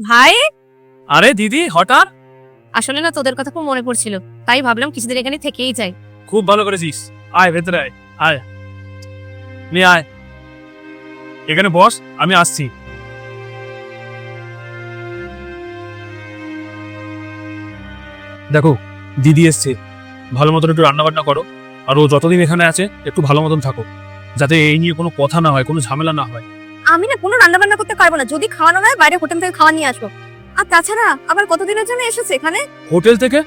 ভাই, আরে দিদি হঠাৎ? আসলে না তোদের কথা খুব মনে পড়ছিল, তাই ভাবলাম কিছুদিন এখানে থেকেই যাই। খুব ভালো করেছিস। আয় ভেতরে আয়, আয় নিয়ে আয়, এখানে বস, আমি আসছি। দেখো দিদি এসছে, ভালো মতন একটু রান্না বান্না করো, আর ও যতদিন এখানে আছে একটু ভালো মতন থাকো, যাতে এই নিয়ে কোনো কথা না হয়, কোনো ঝামেলা না হয়। আমি না কোনো রান্না বান্না করতে পারবো না, যদি খাওয়ানো হয় বাইরে হোটেল থেকে খাওয়া নিয়ে আসবো। আর তাছাড়া আবার কতদিনের জন্য এসেছে এখানে? হোটেল থেকে?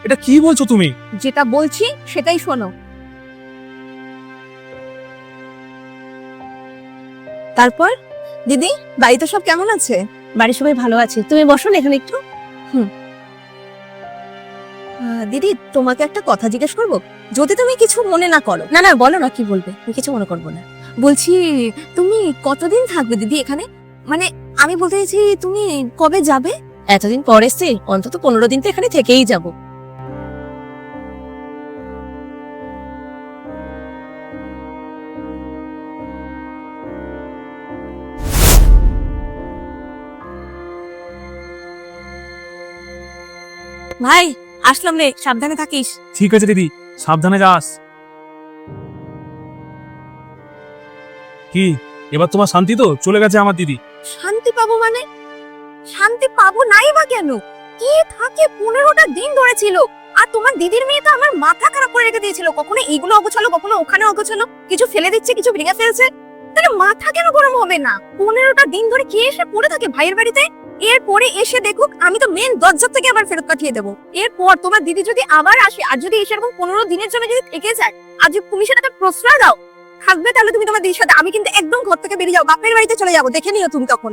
এটা কি বলছো তুমি? যেটা বলছি সেটাই শোনো। তারপর দিদি, বাড়িতে সব কেমন আছে? বাড়ির সবাই ভালো আছে, তুমি বসো না এখানে একটু। দিদি, তোমাকে একটা কথা জিজ্ঞেস করবো, যদি তুমি কিছু মনে না করো। না না, বলো না, কি বলবে? আমি কিছু মনে করবো না। বলছি, তুমি কতদিন থাকবে দিদি এখানে? মানে আমি বলতে চাইছি, তুমি কবে যাবে? এতদিন পর এসছি, অন্তত 15 দিন তো এখানে থেকেই যাব। ভাই, আসলাম রে, সাবধানে থাকিস। ঠিক আছে দিদি, সাবধানে যাস। কি এবার তোমার শান্তি তো? চলে গেছে আমার দিদি। শান্তি পাবো মানে? শান্তি পাবো নাই বা কেন? কি থাকে 15টা দিন ধরে ছিল। আর তোমার দিদির মেয়ে তো আমার মাথা খারাপ করে রেখে দিয়েছিল, কখনো এইগুলো অগোছালো, কখনো ওখানে অগোছালো, কিছু ফেলে দিচ্ছে, কিছু ভেঙে ফেলছে। তাহলে মাথা কেন গরম হবে না? 15টা দিন ধরে কে এসে পড়ে থাকে ভাইয়ের বাড়িতে? এরপরে এসে দেখুক আমি তো মেন দরজা থেকে আবার ফেরত পাঠিয়ে দেবো। এরপর তোমার দিদি যদি আবার আসে, আর যদি এসে এরকম 15 দিনের জন্য যদি থেকে যায়, আর যদি তুমি সেটাতে প্রশ্রয় দাও থাকবে, তাহলে তুমি তোমার দিদির সাথে, আমি কিন্তু একদম ঘর থেকে বেরিয়ে যাও, বাপের বাড়িতে চলে যাবো, দেখে নিও তুমি তখন।